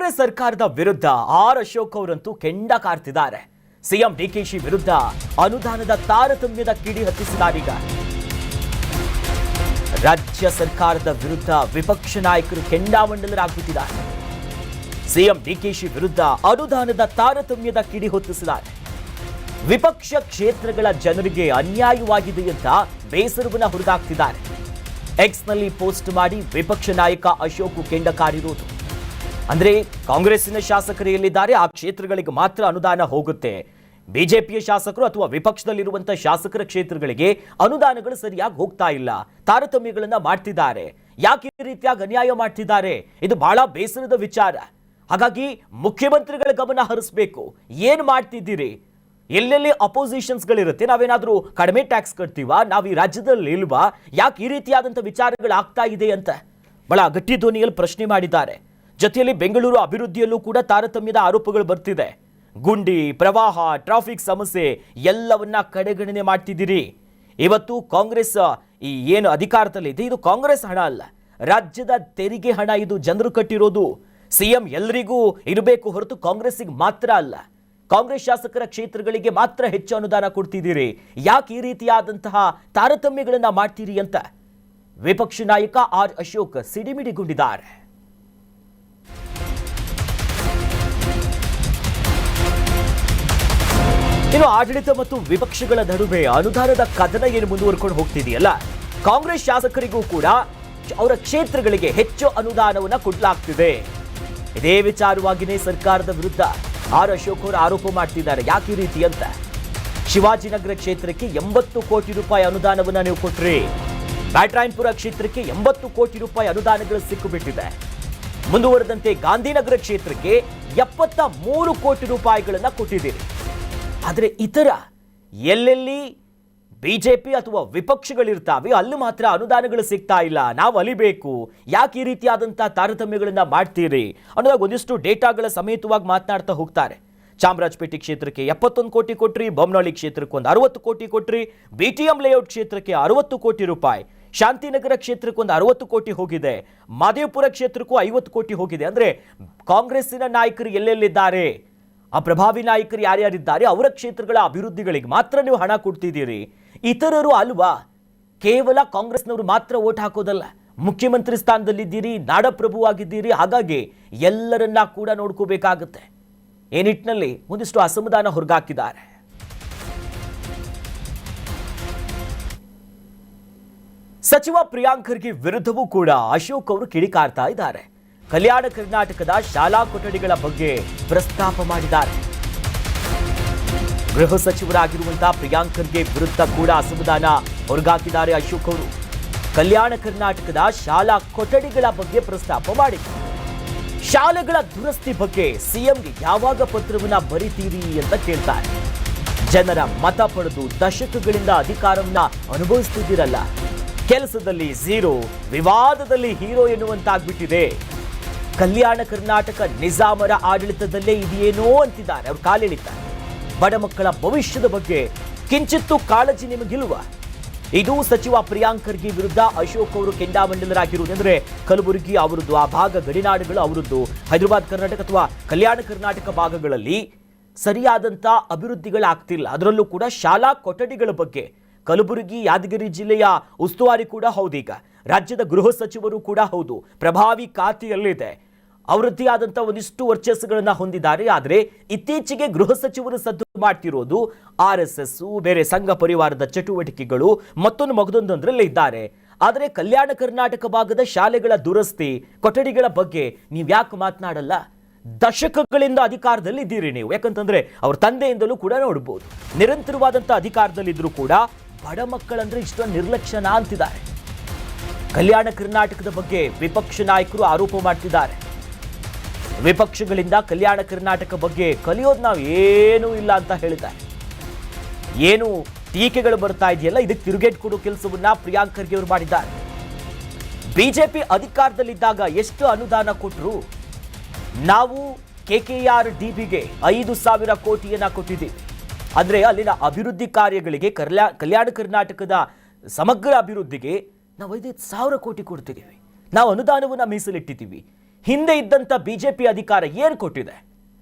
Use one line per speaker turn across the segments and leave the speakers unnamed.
ಕಾಂಗ್ರೆಸ್ ಸರ್ಕಾರದ ವಿರುದ್ಧ ಆರ್ ಅಶೋಕ್ ಅವರಂತೂ ಕೆಂಡ ಕಾರ್ತಿದ್ದಾರೆ. ಸಿಎಂ ಡಿಕೆಶಿ ವಿರುದ್ಧ ಅನುದಾನದ ತಾರತಮ್ಯದ ಕಿಡಿ ಹತ್ತಿಸಿದಾರೀಗ. ರಾಜ್ಯ ಸರ್ಕಾರದ ವಿರುದ್ಧ ವಿಪಕ್ಷ ನಾಯಕರು ಕೆಂಡಾಮಂಡಲರಾಗುತ್ತಿದ್ದಾರೆ. ಸಿಎಂ ಡಿಕೆಶಿ ವಿರುದ್ಧ ಅನುದಾನದ ತಾರತಮ್ಯದ ಕಿಡಿ ಹೊತ್ತಿಸಿದ್ದಾರೆ. ವಿಪಕ್ಷ ಕ್ಷೇತ್ರಗಳ ಜನರಿಗೆ ಅನ್ಯಾಯವಾಗಿದೆ ಅಂತ ಬೇಸರವನ್ನ ಹೊರದಾಗ್ತಿದ್ದಾರೆ. ಎಕ್ಸ್ನಲ್ಲಿ ಪೋಸ್ಟ್ ಮಾಡಿ ವಿಪಕ್ಷ ನಾಯಕ ಅಶೋಕ್ ಕೆಂಡ ಕಾರಿರುವುದು. ಅಂದ್ರೆ ಕಾಂಗ್ರೆಸ್ಸಿನ ಶಾಸಕರು ಎಲ್ಲಿದ್ದಾರೆ ಆ ಕ್ಷೇತ್ರಗಳಿಗೆ ಮಾತ್ರ ಅನುದಾನ ಹೋಗುತ್ತೆ. ಬಿಜೆಪಿಯ ಶಾಸಕರು ಅಥವಾ ವಿಪಕ್ಷದಲ್ಲಿರುವಂತಹ ಶಾಸಕರ ಕ್ಷೇತ್ರಗಳಿಗೆ ಅನುದಾನಗಳು ಸರಿಯಾಗಿ ಹೋಗ್ತಾ ಇಲ್ಲ, ತಾರತಮ್ಯಗಳನ್ನ ಮಾಡ್ತಿದ್ದಾರೆ. ಯಾಕೆ ಈ ರೀತಿಯಾಗಿ ಅನ್ಯಾಯ ಮಾಡ್ತಿದ್ದಾರೆ? ಇದು ಬಹಳ ಬೇಸರದ ವಿಚಾರ. ಹಾಗಾಗಿ ಮುಖ್ಯಮಂತ್ರಿಗಳ ಗಮನ ಹರಿಸಬೇಕು. ಏನ್ ಮಾಡ್ತಿದ್ದೀರಿ? ಎಲ್ಲೆಲ್ಲಿ ಅಪೋಸಿಷನ್ಸ್ಗಳಿರುತ್ತೆ, ನಾವೇನಾದ್ರೂ ಕಡಿಮೆ ಟ್ಯಾಕ್ಸ್ ಕಟ್ತೀವಾ, ನಾವು ಈ ರಾಜ್ಯದಲ್ಲಿ ಇಲ್ವಾ, ಯಾಕೆ ಈ ರೀತಿಯಾದಂಥ ವಿಚಾರಗಳು ಆಗ್ತಾ ಇದೆ ಅಂತ ಬಹಳ ಗಟ್ಟಿ ಧ್ವನಿಯಲ್ಲಿ ಪ್ರಶ್ನೆ ಮಾಡಿದ್ದಾರೆ. ಜೊತೆಯಲ್ಲಿ ಬೆಂಗಳೂರು ಅಭಿವೃದ್ಧಿಯಲ್ಲೂ ಕೂಡ ತಾರತಮ್ಯದ ಆರೋಪಗಳು ಬರ್ತಿದೆ. ಗುಂಡಿ, ಪ್ರವಾಹ, ಟ್ರಾಫಿಕ್ ಸಮಸ್ಯೆ ಎಲ್ಲವನ್ನ ಕಡೆಗಣನೆ ಮಾಡ್ತಿದ್ದೀರಿ. ಇವತ್ತು ಕಾಂಗ್ರೆಸ್ ಈ ಏನು ಅಧಿಕಾರದಲ್ಲಿದೆ ಇದು ಕಾಂಗ್ರೆಸ್ ಹಣ ಅಲ್ಲ, ರಾಜ್ಯದ ತೆರಿಗೆ ಹಣ. ಇದು ಜನರು ಕಟ್ಟಿರೋದು. ಸಿಎಂ ಎಲ್ಲರಿಗೂ ಇರಬೇಕು ಹೊರತು ಕಾಂಗ್ರೆಸ್ಸಿಗೆ ಮಾತ್ರ ಅಲ್ಲ. ಕಾಂಗ್ರೆಸ್ ಶಾಸಕರ ಕ್ಷೇತ್ರಗಳಿಗೆ ಮಾತ್ರ ಹೆಚ್ಚು ಅನುದಾನ ಕೊಡ್ತಿದ್ದೀರಿ. ಯಾಕೆ ಈ ರೀತಿಯಾದಂತಹ ತಾರತಮ್ಯಗಳನ್ನ ಮಾಡ್ತೀರಿ ಅಂತ ವಿಪಕ್ಷ ನಾಯಕ ಆರ್ ಅಶೋಕ್ ಸಿಡಿಮಿಡಿಗೊಂಡಿದ್ದಾರೆ. ಇನ್ನು ಆಡಳಿತ ಮತ್ತು ವಿಪಕ್ಷಗಳ ನಡುವೆ ಅನುದಾನದ ಕದನ ಏನು ಮುಂದುವರ್ಕೊಂಡು ಹೋಗ್ತಿದೆಯಲ್ಲ, ಕಾಂಗ್ರೆಸ್ ಶಾಸಕರಿಗೂ ಕೂಡ ಅವರ ಕ್ಷೇತ್ರಗಳಿಗೆ ಹೆಚ್ಚು ಅನುದಾನವನ್ನು ಕೊಡಲಾಗ್ತಿದೆ. ಇದೇ ವಿಚಾರವಾಗಿಯೇ ಸರ್ಕಾರದ ವಿರುದ್ಧ ಆರ್ ಅಶೋಕ್ ಅವರು ಆರೋಪ ಮಾಡ್ತಿದ್ದಾರೆ. ಯಾಕೆ ಈ ರೀತಿ ಅಂತ. ಶಿವಾಜಿನಗರ ಕ್ಷೇತ್ರಕ್ಕೆ 80 ಕೋಟಿ ರೂಪಾಯಿ ಅನುದಾನವನ್ನು ನೀವು ಕೊಟ್ರಿ. ಬ್ಯಾಟರಾಯನಪುರ ಕ್ಷೇತ್ರಕ್ಕೆ 80 ಕೋಟಿ ರೂಪಾಯಿ ಅನುದಾನಗಳು ಸಿಕ್ಕಿಬಿಟ್ಟಿದೆ. ಮುಂದುವರೆದಂತೆ ಗಾಂಧಿನಗರ ಕ್ಷೇತ್ರಕ್ಕೆ 73 ಕೋಟಿ ರೂಪಾಯಿಗಳನ್ನ ಕೊಟ್ಟಿದ್ದೀರಿ. ಆದರೆ ಇತರ ಎಲ್ಲೆಲ್ಲಿ ಬಿಜೆಪಿ ಅಥವಾ ವಿಪಕ್ಷಗಳಿರ್ತಾವೆ ಅಲ್ಲಿ ಮಾತ್ರ ಅನುದಾನಗಳು ಸಿಗ್ತಾ ಇಲ್ಲ. ನಾವು ಅಲಿಬೇಕು, ಯಾಕೆ ಈ ರೀತಿಯಾದಂಥ ತಾರತಮ್ಯಗಳನ್ನ ಮಾಡ್ತೀರಿ ಅನ್ನೋದಾಗ ಒಂದಿಷ್ಟು ಡೇಟಾಗಳ ಸಮೇತವಾಗಿ ಮಾತನಾಡ್ತಾ ಹೋಗ್ತಾರೆ. ಚಾಮರಾಜಪೇಟೆ ಕ್ಷೇತ್ರಕ್ಕೆ 71 ಕೋಟಿ ಕೊಟ್ರಿ, ಬೊಮ್ಮನಹಳ್ಳಿ ಕ್ಷೇತ್ರಕ್ಕೆ ಒಂದು 60 ಕೋಟಿ ಕೊಟ್ರಿ, ಬಿಟಿಎಂ ಲೇಔಟ್ ಕ್ಷೇತ್ರಕ್ಕೆ 60 ಕೋಟಿ ರೂಪಾಯಿ, ಶಾಂತಿನಗರ ಕ್ಷೇತ್ರಕ್ಕೆ ಒಂದು 60 ಕೋಟಿ ಹೋಗಿದೆ, ಮಾದೇವಪುರ ಕ್ಷೇತ್ರಕ್ಕೂ 50 ಕೋಟಿ ಹೋಗಿದೆ. ಅಂದ್ರೆ ಕಾಂಗ್ರೆಸ್ಸಿನ ನಾಯಕರು ಎಲ್ಲೆಲ್ಲಿದ್ದಾರೆ, ಆ ಪ್ರಭಾವಿ ನಾಯಕರು ಯಾರ್ಯಾರಿದ್ದಾರೆ ಅವರ ಕ್ಷೇತ್ರಗಳ ಅಭಿವೃದ್ಧಿಗಳಿಗೆ ಮಾತ್ರ ನೀವು ಹಣ ಕೊಡ್ತಿದ್ದೀರಿ. ಇತರರು ಅಲ್ವಾ? ಕೇವಲ ಕಾಂಗ್ರೆಸ್ನವರು ಮಾತ್ರ ಓಟ್ ಹಾಕೋದಲ್ಲ, ಮುಖ್ಯಮಂತ್ರಿ ಸ್ಥಾನದಲ್ಲಿದ್ದೀರಿ, ನಾಡಪ್ರಭುವಾಗಿದ್ದೀರಿ. ಹಾಗಾಗಿ ಎಲ್ಲರನ್ನ ಕೂಡ ನೋಡ್ಕೋಬೇಕಾಗುತ್ತೆ. ಈ ನಿಟ್ಟಿನಲ್ಲಿ ಒಂದಿಷ್ಟು ಅಸಮಾಧಾನ ಹೊರಗಾಕಿದ್ದಾರೆ. ಸಚಿವ ಪ್ರಿಯಾಂಕ್ ಖರ್ಗೆ ವಿರುದ್ಧವೂ ಕೂಡ ಅಶೋಕ್ ಅವರು ಕಿಡಿಕಾರ್ತಾ ಇದ್ದಾರೆ. ಕಲ್ಯಾಣ ಕರ್ನಾಟಕದ ಶಾಲಾ ಕೊಠಡಿಗಳ ಬಗ್ಗೆ ಪ್ರಸ್ತಾಪ ಮಾಡಿದ್ದಾರೆ. ಗೃಹ ಸಚಿವರಾಗಿರುವಂತಹ ಪ್ರಿಯಾಂಕ್ ಖರ್ಗೆ ವಿರುದ್ಧ ಕೂಡ ಅಸಮಾಧಾನ ಹೊರಗಾಕಿದ್ದಾರೆ ಅಶೋಕ್ ಅವರು. ಕಲ್ಯಾಣ ಕರ್ನಾಟಕದ ಶಾಲಾ ಕೊಠಡಿಗಳ ಬಗ್ಗೆ ಪ್ರಸ್ತಾಪ ಮಾಡಿದ್ದಾರೆ. ಶಾಲೆಗಳ ದುರಸ್ತಿ ಬಗ್ಗೆ ಸಿಎಂಗೆ ಯಾವಾಗ ಪತ್ರವನ್ನ ಬರೀತೀರಿ ಅಂತ ಕೇಳ್ತಾರೆ. ಜನರ ಮತ ಪಡೆದು ದಶಕಗಳಿಂದ ಅಧಿಕಾರವನ್ನ ಅನುಭವಿಸುತ್ತಿದ್ದೀರಲ್ಲ, ಕೆಲಸದಲ್ಲಿ ಝೀರೋ, ವಿವಾದದಲ್ಲಿ ಹೀರೋ ಎನ್ನುವಂತಾಗ್ಬಿಟ್ಟಿದೆ. ಕಲ್ಯಾಣ ಕರ್ನಾಟಕ ನಿಜಾಮರ ಆಡಳಿತದಲ್ಲೇ ಇದೆಯೇನೋ ಅಂತಿದ್ದಾರೆ. ಅವರು ಕಾಲೆಳಿತಾರೆ. ಬಡ ಮಕ್ಕಳ ಭವಿಷ್ಯದ ಬಗ್ಗೆ ಕಿಂಚಿತ್ತೂ ಕಾಳಜಿ ನಿಮಗಿಲ್ವಾ? ಇದು ಸಚಿವ ಪ್ರಿಯಾಂಕ್ ಖರ್ಗೆ ವಿರುದ್ಧ ಅಶೋಕ್ ಅವರು ಕೆಂಡಾಮಂಡಲರಾಗಿರುವುದಂದ್ರೆ ಕಲಬುರಗಿ ಅವರದ್ದು, ಆ ಭಾಗ ಗಡಿನಾಡುಗಳು ಅವರದ್ದು, ಹೈದರಾಬಾದ್ ಕರ್ನಾಟಕ ಅಥವಾ ಕಲ್ಯಾಣ ಕರ್ನಾಟಕ ಭಾಗಗಳಲ್ಲಿ ಸರಿಯಾದಂಥ ಅಭಿವೃದ್ಧಿಗಳಾಗ್ತಿಲ್ಲ. ಅದರಲ್ಲೂ ಕೂಡ ಶಾಲಾ ಕೊಠಡಿಗಳ ಬಗ್ಗೆ ಕಲಬುರಗಿ ಯಾದಗಿರಿ ಜಿಲ್ಲೆಯ ಉಸ್ತುವಾರಿ ಕೂಡ ಹೌದು, ಈಗ ರಾಜ್ಯದ ಗೃಹ ಸಚಿವರು ಕೂಡ ಹೌದು, ಪ್ರಭಾವಿ ಖಾತೆಯಲ್ಲಿದೆ, ಅವರದ್ದೇ ಆದಂಥ ಒಂದಿಷ್ಟು ವರ್ಚಸ್ಸುಗಳನ್ನ ಹೊಂದಿದ್ದಾರೆ. ಆದರೆ ಇತ್ತೀಚೆಗೆ ಗೃಹ ಸಚಿವರು ಸದ್ದು ಮಾಡ್ತಿರೋದು RSS, ಬೇರೆ ಸಂಘ ಪರಿವಾರದ ಚಟುವಟಿಕೆಗಳು, ಮತ್ತೊಂದು ಮಗದೊಂದೊಂದರಲ್ಲೇ ಇದ್ದಾರೆ. ಆದರೆ ಕಲ್ಯಾಣ ಕರ್ನಾಟಕ ಭಾಗದ ಶಾಲೆಗಳ ದುರಸ್ತಿ, ಕೊಠಡಿಗಳ ಬಗ್ಗೆ ನೀವು ಯಾಕೆ ಮಾತನಾಡಲ್ಲ? ದಶಕಗಳಿಂದ ಅಧಿಕಾರದಲ್ಲಿ ಇದ್ದೀರಿ ನೀವು. ಯಾಕಂತಂದ್ರೆ ಅವ್ರ ತಂದೆಯಿಂದಲೂ ಕೂಡ ನೋಡ್ಬೋದು, ನಿರಂತರವಾದಂಥ ಅಧಿಕಾರದಲ್ಲಿದ್ದರೂ ಕೂಡ ಬಡ ಮಕ್ಕಳಂದ್ರೆ ಇಷ್ಟೊಂದು ನಿರ್ಲಕ್ಷ್ಯನಾ ಅಂತಿದ್ದಾರೆ. ಕಲ್ಯಾಣ ಕರ್ನಾಟಕದ ಬಗ್ಗೆ ವಿಪಕ್ಷ ನಾಯಕರು ಆರೋಪ ಮಾಡ್ತಿದ್ದಾರೆ. ವಿಪಕ್ಷಗಳಿಂದ ಕಲ್ಯಾಣ ಕರ್ನಾಟಕ ಬಗ್ಗೆ ಕಲಿಯೋದು ನಾವು ಏನೂ ಇಲ್ಲ ಅಂತ ಹೇಳಿದ್ದಾರೆ. ಏನು ಟೀಕೆಗಳು ಬರ್ತಾ ಇದೆಯಲ್ಲ, ಇದಕ್ಕೆ ತಿರುಗೇಟ್ ಕೊಡೋ ಕೆಲಸವನ್ನ ಪ್ರಿಯಾಂಕ್ ಖರ್ಗೆ ಅವರು ಮಾಡಿದ್ದಾರೆ. ಬಿಜೆಪಿ ಅಧಿಕಾರದಲ್ಲಿದ್ದಾಗ ಎಷ್ಟು ಅನುದಾನ ಕೊಟ್ಟರು? ನಾವು KKRDBಗೆ 5,000 ಕೋಟಿಯನ್ನ ಕೊಟ್ಟಿದ್ದೀವಿ. ಅಂದ್ರೆ ಅಲ್ಲಿನ ಅಭಿವೃದ್ಧಿ ಕಾರ್ಯಗಳಿಗೆ, ಕಲ್ಯಾಣ ಕರ್ನಾಟಕದ ಸಮಗ್ರ ಅಭಿವೃದ್ಧಿಗೆ ನಾವು 5,000 ಕೋಟಿ ಕೊಡ್ತಿದ್ದೀವಿ. ನಾವು ಅನುದಾನವನ್ನು ಮೀಸಲಿಟ್ಟಿದ್ದೀವಿ. ಹಿಂದೆ ಇದ್ದಂಥ ಬಿಜೆಪಿ ಅಧಿಕಾರ ಏನು ಕೊಟ್ಟಿದೆ?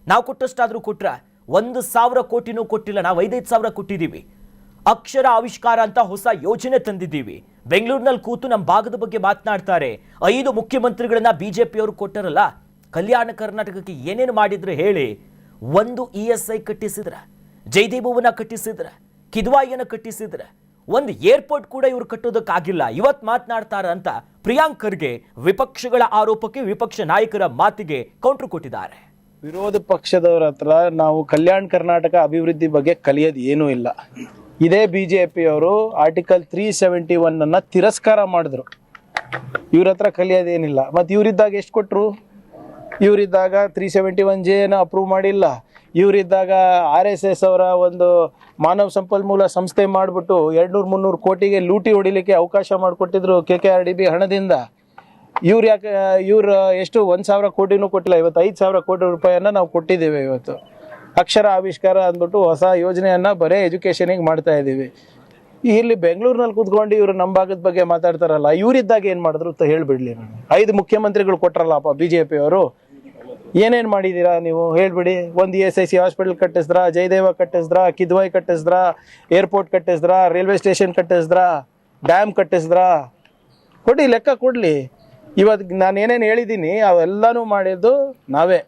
ನಾವು ಕೊಟ್ಟಷ್ಟಾದರೂ ಕೊಟ್ರ? 1,000 ಕೋಟಿನೂ ಕೊಟ್ಟಿಲ್ಲ, ನಾವು 5,000 ಕೊಟ್ಟಿದ್ದೀವಿ. ಅಕ್ಷರ ಆವಿಷ್ಕಾರ ಅಂತ ಹೊಸ ಯೋಜನೆ ತಂದಿದ್ದೀವಿ. ಬೆಂಗಳೂರಿನಲ್ಲಿ ಕೂತು ನಮ್ಮ ಭಾಗದ ಬಗ್ಗೆ ಮಾತನಾಡ್ತಾರೆ. 5 ಮುಖ್ಯಮಂತ್ರಿಗಳನ್ನ ಬಿಜೆಪಿಯವರು ಕೊಟ್ಟರಲ್ಲ, ಕಲ್ಯಾಣ ಕರ್ನಾಟಕಕ್ಕೆ ಏನೇನು ಮಾಡಿದ್ರೆ ಹೇಳಿ? 1 ESI ಕಟ್ಟಿಸಿದ್ರ, ಜಯದೇವನ ಕಟ್ಟಿಸಿದ್ರ, ಕಿದ್ವಾಯಿಯನ್ನು ಕಟ್ಟಿಸಿದ್ರ, ಒಂದು ಏರ್ಪೋರ್ಟ್ ಕೂಡ ಇವರು ಕಟ್ಟೋದಕ್ಕಾಗಿಲ್ಲ. ಇವತ್ತು ಮಾತನಾಡ್ತಾರ ಅಂತ ಪ್ರಿಯಾಂಕ್ ಖರ್ಗೆ ವಿಪಕ್ಷಗಳ ಆರೋಪಕ್ಕೆ ವಿಪಕ್ಷ ನಾಯಕರ ಮಾತಿಗೆ ಕೌಂಟರ್ ಕೊಟ್ಟಿದ್ದಾರೆ.
ವಿರೋಧ ಪಕ್ಷದವರ ಹತ್ರ ನಾವು ಕಲ್ಯಾಣ ಕರ್ನಾಟಕ ಅಭಿವೃದ್ಧಿ ಬಗ್ಗೆ ಕಲಿಯೋದು ಏನೂ ಇಲ್ಲ. ಇದೇ ಬಿಜೆಪಿಯವರು ಆರ್ಟಿಕಲ್ 371 ತಿರಸ್ಕಾರ ಮಾಡಿದ್ರು. ಇವ್ರ ಹತ್ರ ಕಲಿಯೋದೇನಿಲ್ಲ. ಮತ್ತು ಇವರಿದ್ದಾಗ ಎಷ್ಟು ಕೊಟ್ಟರು? ಇವರಿದ್ದಾಗ 371J ಅಪ್ರೂವ್ ಮಾಡಿಲ್ಲ. ಇವರಿದ್ದಾಗ RSS ಅವರ ಒಂದು ಮಾನವ ಸಂಪನ್ಮೂಲ ಸಂಸ್ಥೆ ಮಾಡಿಬಿಟ್ಟು 200-300 ಕೋಟಿಗೆ ಲೂಟಿ ಹೊಡಿಲಿಕ್ಕೆ ಅವಕಾಶ ಮಾಡಿಕೊಟ್ಟಿದ್ರು KKRDB ಹಣದಿಂದ. ಇವ್ರು ಎಷ್ಟು 1,000 ಕೋಟಿನೂ ಕೊಟ್ಟಿಲ್ಲ. ಇವತ್ತು 5,000 ಕೋಟಿ ರೂಪಾಯಿಯನ್ನು ನಾವು ಕೊಟ್ಟಿದ್ದೇವೆ. ಇವತ್ತು ಅಕ್ಷರ ಆವಿಷ್ಕಾರ ಅಂದ್ಬಿಟ್ಟು ಹೊಸ ಯೋಜನೆಯನ್ನು ಬರೀ ಎಜುಕೇಷನಿಗೆ ಮಾಡ್ತಾ ಇದ್ದೀವಿ. ಇಲ್ಲಿ ಬೆಂಗಳೂರಿನಲ್ಲಿ ಕೂತ್ಕೊಂಡು ಇವರು ನಮ್ಮ ಭಾಗದ ಬಗ್ಗೆ ಮಾತಾಡ್ತಾರಲ್ಲ, ಇವರಿದ್ದಾಗ ಏನು ಮಾಡಿದ್ರು ಅಂತ ಹೇಳಿಬಿಡ್ಲಿ. ನಾನು 5 ಮುಖ್ಯಮಂತ್ರಿಗಳು ಕೊಟ್ಟರಲ್ಲಪ್ಪ ಬಿಜೆಪಿಯವರು, ಏನೇನು ಮಾಡಿದ್ದೀರಾ ನೀವು ಹೇಳಿಬಿಡಿ. ಒಂದು ESIC ಹಾಸ್ಪಿಟಲ್ ಕಟ್ಟಿಸಿದ್ರಾ, ಜಯದೇವ ಕಟ್ಟಿಸಿದ್ರಾ, ಕಿದ್ವಾಯಿ ಕಟ್ಟಿಸಿದ್ರಾ, ಏರ್ಪೋರ್ಟ್ ಕಟ್ಟಿಸಿದ್ರಾ, ರೈಲ್ವೆ ಸ್ಟೇಷನ್ ಕಟ್ಟಿಸಿದ್ರಾ, ಡ್ಯಾಮ್ ಕಟ್ಟಿಸಿದ್ರಾ? ಕೊಡಿ, ಲೆಕ್ಕ ಕೊಡಲಿ. ಇವತ್ತು ನಾನು ಏನೇನು ಹೇಳಿದ್ದೀನಿ ಅವೆಲ್ಲನೂ ಮಾಡಿದ್ದು ನಾವೇ.